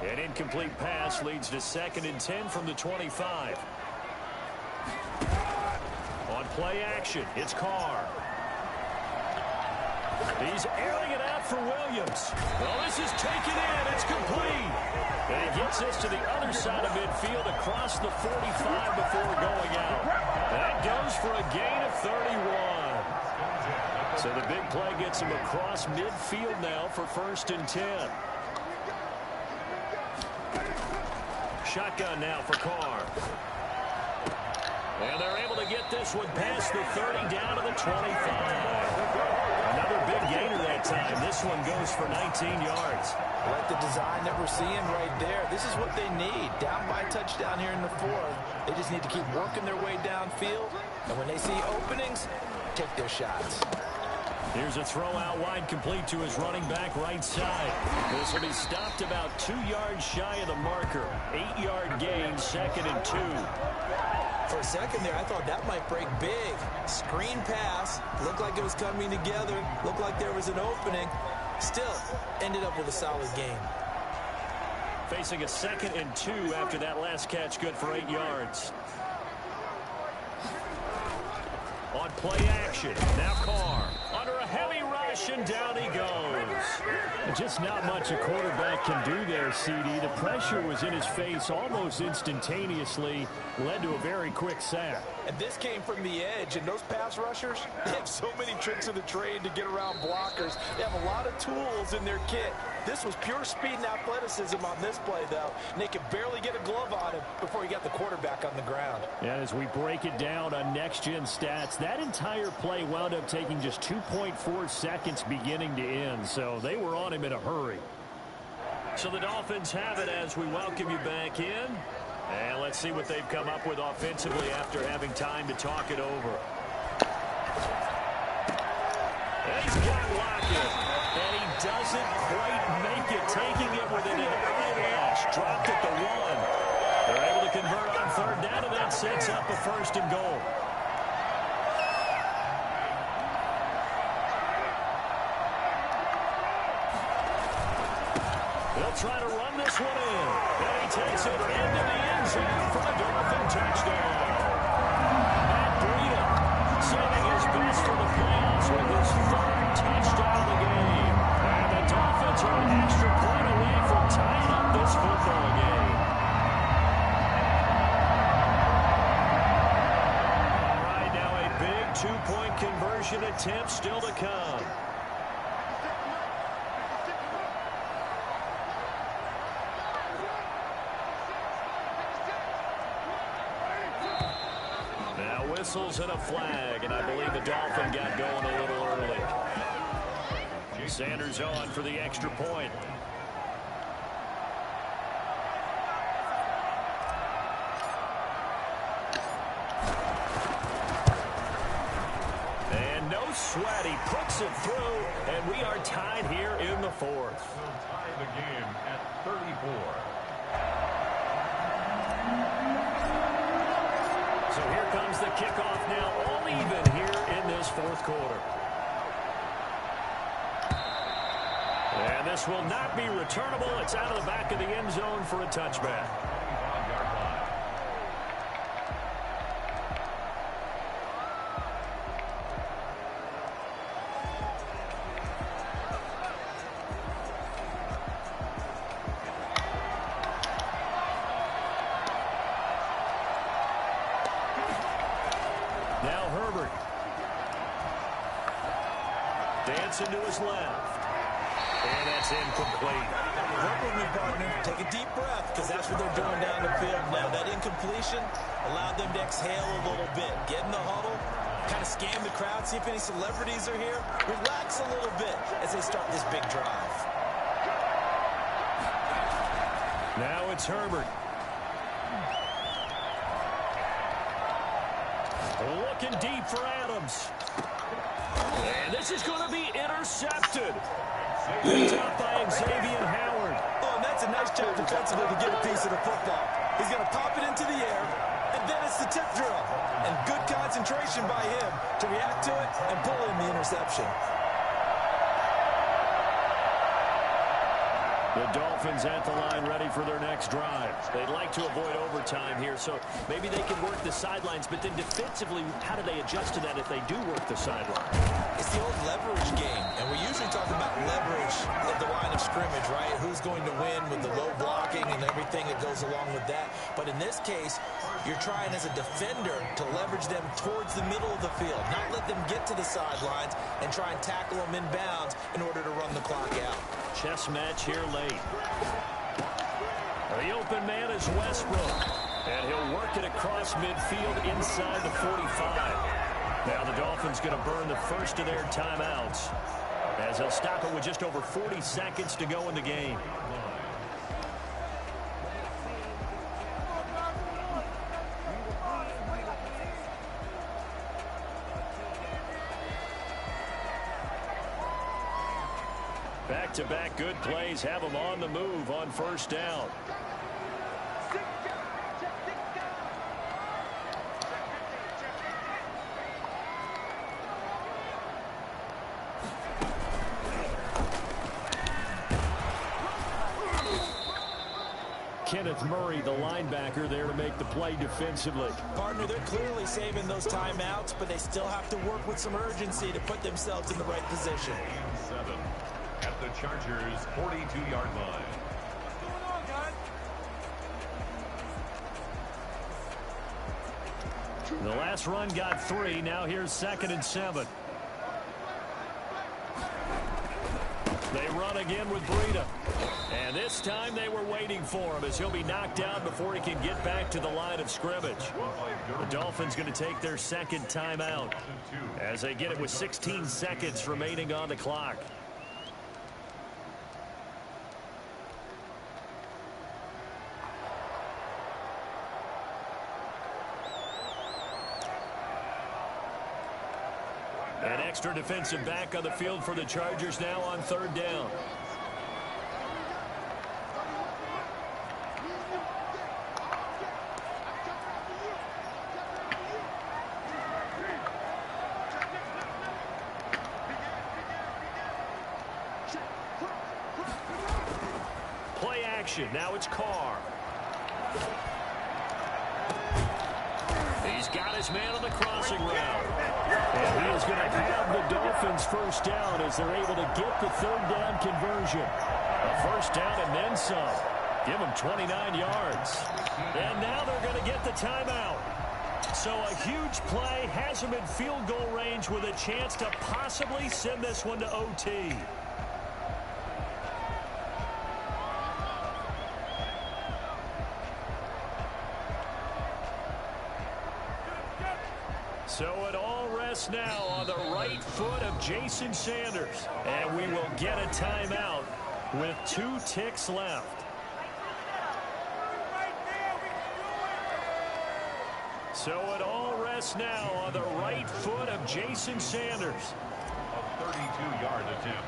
An incomplete pass leads to 2nd and 10 from the 25. On play action, it's Carr. He's airing it out for Williams. Well, this is taken in. It's complete. And he gets this to the other side of midfield across the 45 before going out. That goes for a gain of 31. So the big play gets him across midfield now for 1st and 10. Shotgun now for Carr. And they're able to get this one past the 30 down to the 25. Another big gainer that time. This one goes for 19 yards. I like the design that we're seeing right there. This is what they need. Down by touchdown here in the 4th. They just need to keep working their way downfield. And when they see openings, take their shots. Here's a throw out wide, complete to his running back right side. This will be stopped about 2 yards shy of the marker. 8-yard gain, 2nd and 2. For a second there, I thought that might break big. Screen pass. Looked like it was coming together. Looked like there was an opening. Still, ended up with a solid game. Facing a 2nd and 2 after that last catch, good for 8 yards. On play action, now Carr. Under a heavy rush, and down he goes. Just not much a quarterback can do there, CD. The pressure was in his face almost instantaneously, led to a very quick sack. And this came from the edge, and those pass rushers, they have so many tricks of the trade to get around blockers. They have a lot of tools in their kit. This was pure speed and athleticism on this play, though, and they could barely get a glove on him before he got the quarterback on the ground. And as we break it down on next-gen stats, that entire play wound up taking just 2.4 seconds beginning to end, so they were on him in a hurry. So the Dolphins have it as we welcome you back in. And let's see what they've come up with offensively after having time to talk it over. And he's got Lockett, and he doesn't quite make it, taking it within an eyelash. Dropped at the 1. They're able to convert on 3rd down, and that sets up a 1st and goal. They'll try to run this one in. And he takes it into the end zone for a Dolphin touchdown. Matt Breida saving his best for the playoffs with his 3rd touchdown of the game. And the Dolphins are an extra point away from tying up this football game. All right, now a big 2-point conversion attempt still to come. Whistles and a flag, and I believe the Dolphin got going a little early. Sanders on for the extra point. And no sweat, he puts it through, and we are tied here in the 4th. We'll tie the game at 34. So here comes the kickoff now, all even here in this 4th quarter. And this will not be returnable. It's out of the back of the end zone for a touchback. Now Herbert. Dancing to his left. And that's incomplete. Work with me, partner. Take a deep breath, because that's what they're doing down the field now. That incompletion allowed them to exhale a little bit. Get in the huddle, kind of scan the crowd, see if any celebrities are here. Relax a little bit as they start this big drive. Now it's Herbert. Looking deep for Adams. And this is going to be intercepted. Picked up by Xavier Howard. Oh, and that's a nice job defensively to get a piece of the football. He's going to pop it into the air, and then it's the tip drill. And good concentration by him to react to it and pull in the interception. The Dolphins at the line ready for their next drive. They'd like to avoid overtime here, so maybe they can work the sidelines, but then defensively, how do they adjust to that if they do work the sideline? It's the old leverage game, and we usually talk about leverage at the line of scrimmage, right? Who's going to win with the low blocking and and everything that goes along with that. But in this case, you're trying as a defender to leverage them towards the middle of the field, not let them get to the sidelines and try and tackle them inbounds in order to run the clock out. Chess match here late. The open man is Westbrook, and he'll work it across midfield inside the 45. Now the Dolphins going to burn the first of their timeouts, as they'll stop it with just over 40 seconds to go in the game. Back-to-back good plays have them on the move on first down. Kenneth Murray, the linebacker, there to make the play defensively. Partner, they're clearly saving those timeouts, but they still have to work with some urgency to put themselves in the right position. 7 at the Chargers' 42-yard line. The last run got 3. Now here's 2nd and 7. They run again with Breida. And this time they were waiting for him, as he'll be knocked out before he can get back to the line of scrimmage. The Dolphins going to take their second timeout as they get it with 16 seconds remaining on the clock. An extra defensive back on the field for the Chargers now on 3rd down. Play action. Now it's Carr. He's got his man on the crossing route. And he is going to have the Dolphins first down as they're able to get the 3rd down conversion. A first down and then some. Give them 29 yards. And now they're going to get the timeout. So a huge play has them in field goal range with a chance to possibly send this one to OT. So it all rests now on the right foot of Jason Sanders. And we will get a timeout with 2 ticks left. So it all rests now on the right foot of Jason Sanders. A 32-yard attempt.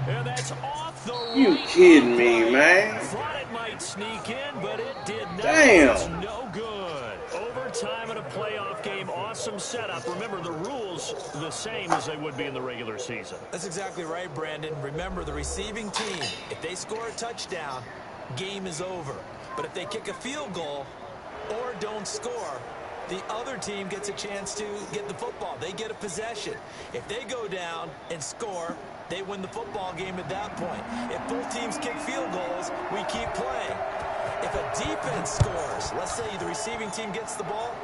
And that's off the right. You kidding me, man? Thought it might sneak in, but it did not. Damn. It's no good. Overtime in a playoff game. Awesome setup. Remember, the rules the same as they would be in the regular season. That's exactly right, Brandon. Remember, the receiving team, if they score a touchdown, game is over. But if they kick a field goal or don't score, the other team gets a chance to get the football. They get a possession. If they go down and score, they win the football game at that point. If both teams kick field goals, we keep playing. If a defense scores, let's say the receiving team gets the ball,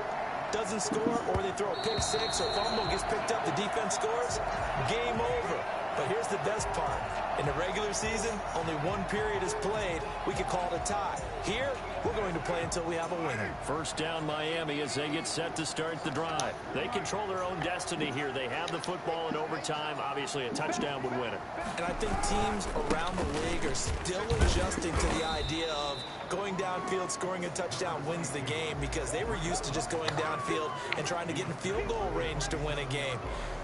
doesn't score, or they throw a pick six or fumble, gets picked up, the defense scores, game over. But here's the best part. In the regular season, only one period is played. We could call it a tie. Here, we're going to play until we have a winner. First down Miami as they get set to start the drive. They control their own destiny here. They have the football in overtime. Obviously, a touchdown would win it. And I think teams around the league are still adjusting to the idea of going downfield, scoring a touchdown wins the game, because they were used to just going downfield and trying to get in field goal range to win a game.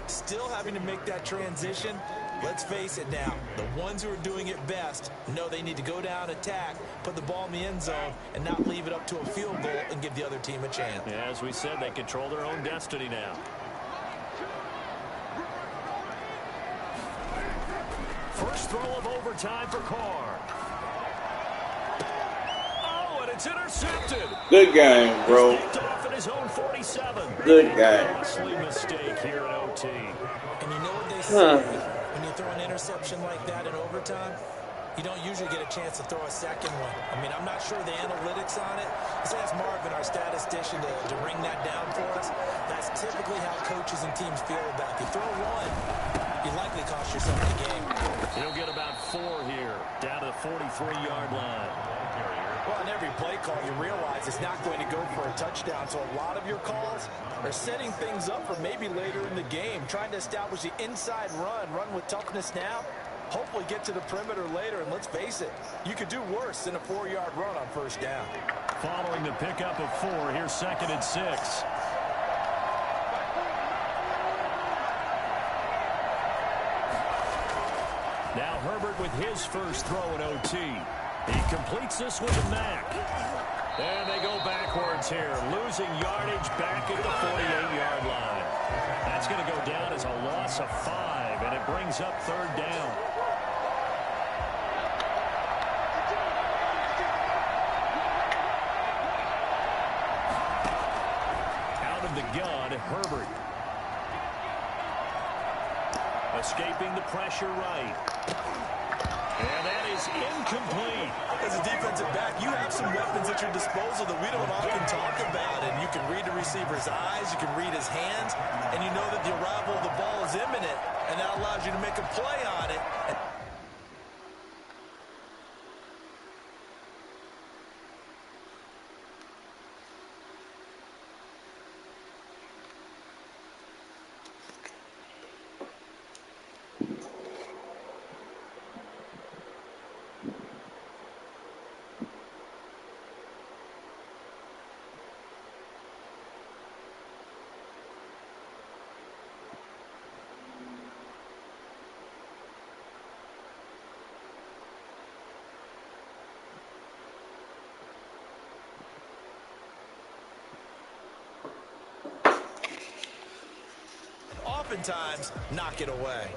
Still having to make that transition. Let's face it now, the ones who are doing it best know they need to go down, attack, put the ball in the end zone, and not leave it up to a field goal and give the other team a chance. Yeah, as we said, they control their own destiny now. First throw of overtime for Carr. Oh, and it's intercepted. Good game, bro. Picked off at his own 47. Good game. Costly mistake here at OT. And you know what they say, when you throw an interception like that in overtime, you don't usually get a chance to throw a second one. I mean, I'm not sure the analytics on it. Let's ask Marvin, our statistician, to ring that down for us. That's typically how coaches and teams feel about it. If you throw one, you likely cost yourself the game. He'll get about 4 here, down to the 43-yard line. Well, in every play call, you realize it's not going to go for a touchdown. So a lot of your calls are setting things up for maybe later in the game, trying to establish the inside run with toughness now. Hopefully get to the perimeter later, and let's face it, you could do worse than a 4-yard run on first down. Following the pickup of 4, here's 2nd and 6. Now Herbert with his first throw in OT. He completes this with a Mack. And they go backwards here, losing yardage back at the 48-yard line. That's going to go down as a loss of 5, and it brings up 3rd down. Out of the gun, Herbert. Escaping the pressure right. And that is incomplete. As a defensive back, you have some weapons at your disposal that we don't often talk about. And you can read the receiver's eyes, you can read his hands, and you know that the arrival of the ball is imminent, and that allows you to make a play on it. Oftentimes, knock it away.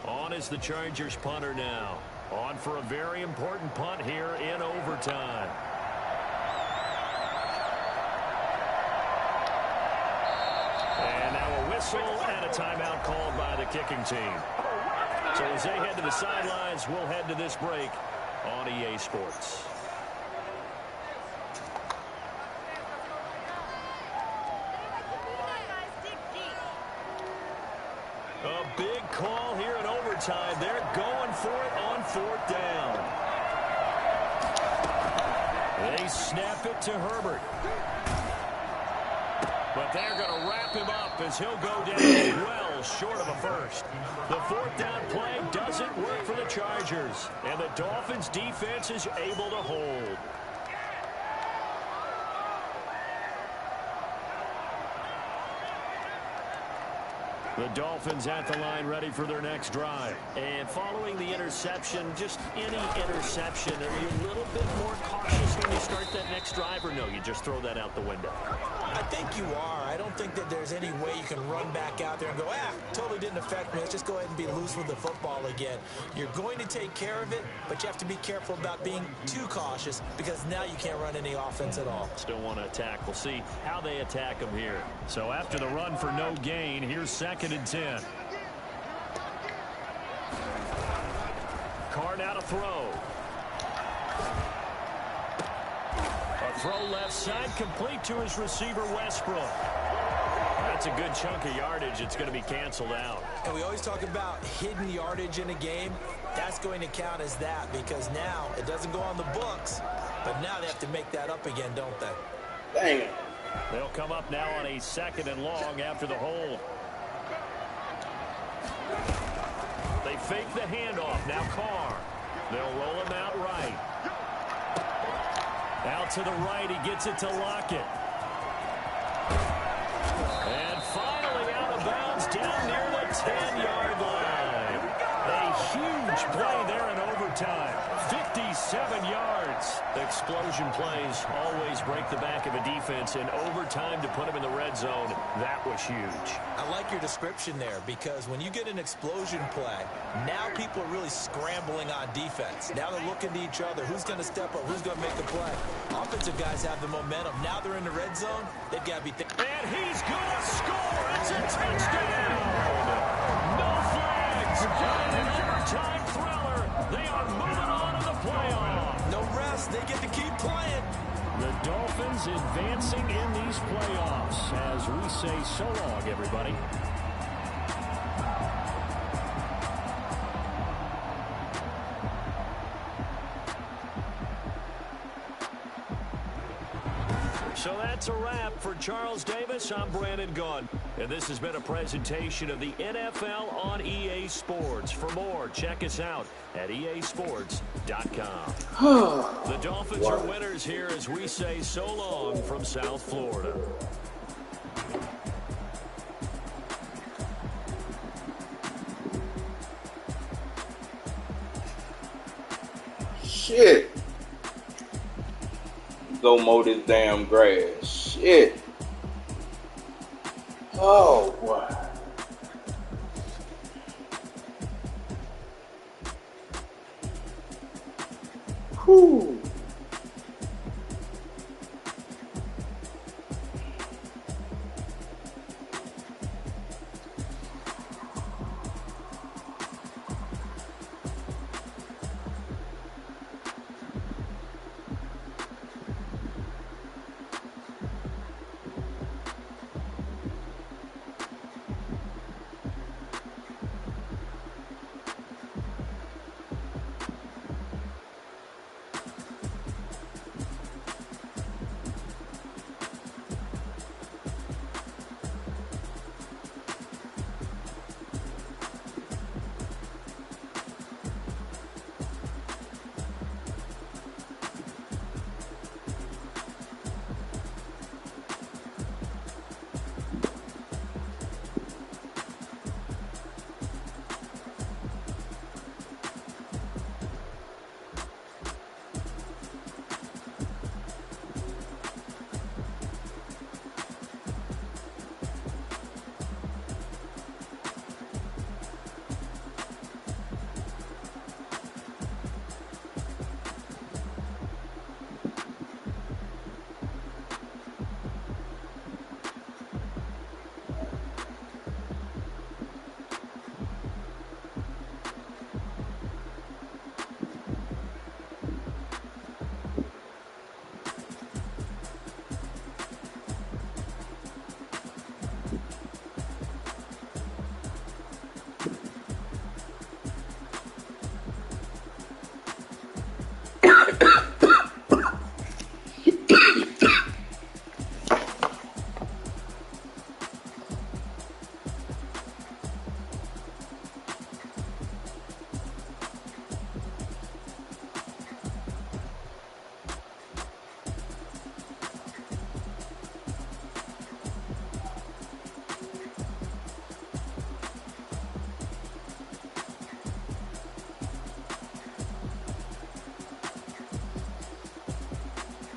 On is the Chargers punter now. On for a very important punt here in overtime. And now a whistle and a timeout called by the kicking team. So as they head to the sidelines, we'll head to this break on EA Sports. A big call here in overtime. They're going for it on 4th down. They snap it to Herbert. But they're going to wrap him up as he'll go down well short of a first. The 4th down play doesn't work for the Chargers, and the Dolphins defense is able to hold. The Dolphins at the line ready for their next drive. And following the interception, just any interception, are you a little bit more cautious when you start that next drive, or no, you just throw that out the window? I think you are. I don't think that there's any way you can run back out there and go, totally didn't affect me. Let's just go ahead and be loose with the football again. You're going to take care of it, but you have to be careful about being too cautious because now you can't run any offense at all. Still want to attack. We'll see how they attack them here. So after the run for no gain, here's 2nd and 10. Carr now to throw. Throw left side, complete to his receiver, Westbrook. That's a good chunk of yardage. It's going to be canceled out. And we always talk about hidden yardage in a game. That's going to count as that because now it doesn't go on the books, but now they have to make that up again, don't they? Dang it. They'll come up now on a 2nd and long after the hold. They fake the handoff. Now Carr. They'll roll him out right. Out to the right, he gets it to Lockett. And finally out of bounds down near the 10-yard line. A huge play there in overtime. 56 7 yards. Explosion plays always break the back of a defense, and overtime to put them in the red zone, that was huge. I like your description there, because when you get an explosion play, now people are really scrambling on defense. Now they're looking to each other. Who's going to step up? Who's going to make the play? Offensive guys have the momentum. Now they're in the red zone. They've got to be thinking. And he's going to score. It's a touchdown. No flags. An overtime thriller. They are moving on to the playoff. No rest. They get to keep playing. The Dolphins advancing in these playoffs as we say so long, everybody. So that's a wrap for Charles Davis. I'm Brandon Gaudin. And this has been a presentation of the NFL on EA Sports. For more, check us out at easports.com. The Dolphins are winners here as we say so long from South Florida. Shit. Go mow this damn grass. Shit. Oh, boy. Whew.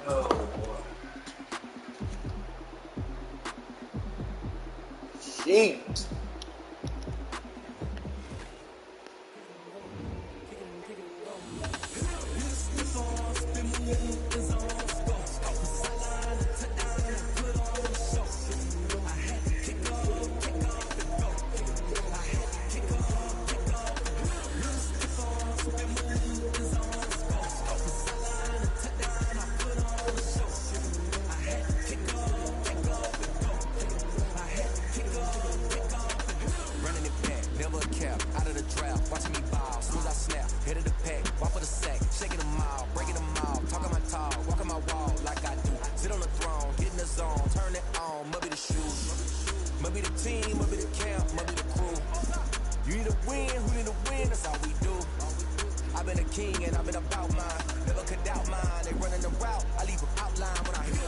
Oh, boy. Sheet. Running it back, never a cap, out of the draft, watching me ball, soon as I snap, head of the pack, walk for the sack, shaking them all, breaking them all, talking my talk, walking my wall like I do, sit on the throne, get in the zone, turn it on, must be the shoes, must be the team, must be the camp, must be the crew, you need to win, who need to win, that's all we do, I've been a king and I've been about mine, never could doubt mine, they running the route, I leave them outline when I hit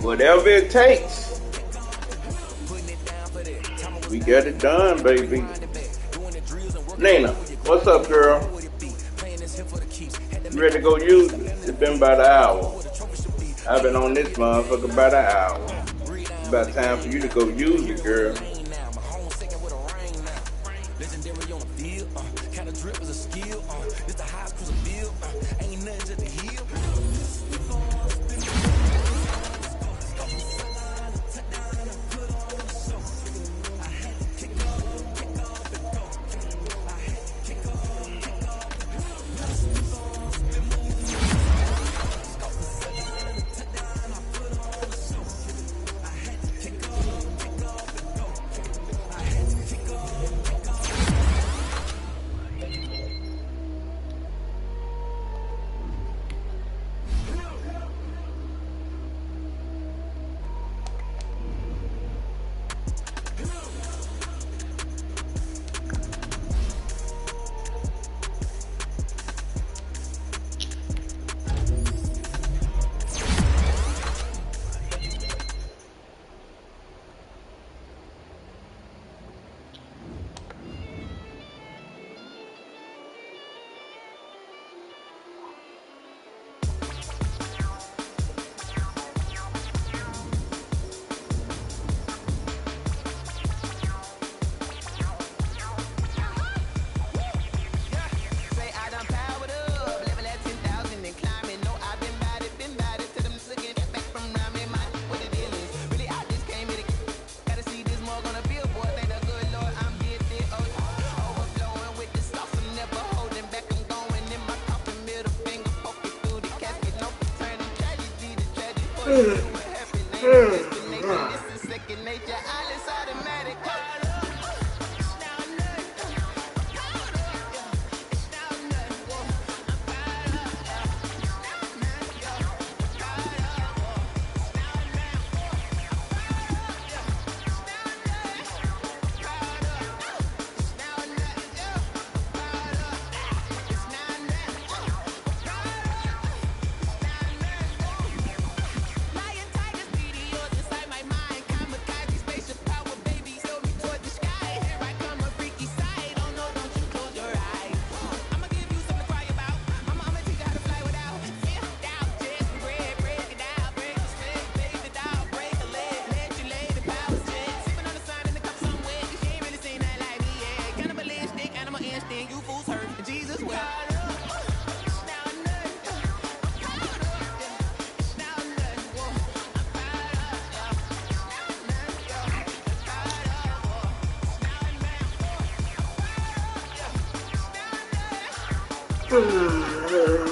Whatever it takes. We get it done, baby. Nina, what's up, girl? You ready to go use it? It's been about an hour. I've been on this motherfucker about an hour. It's about time for you to go use it, girl.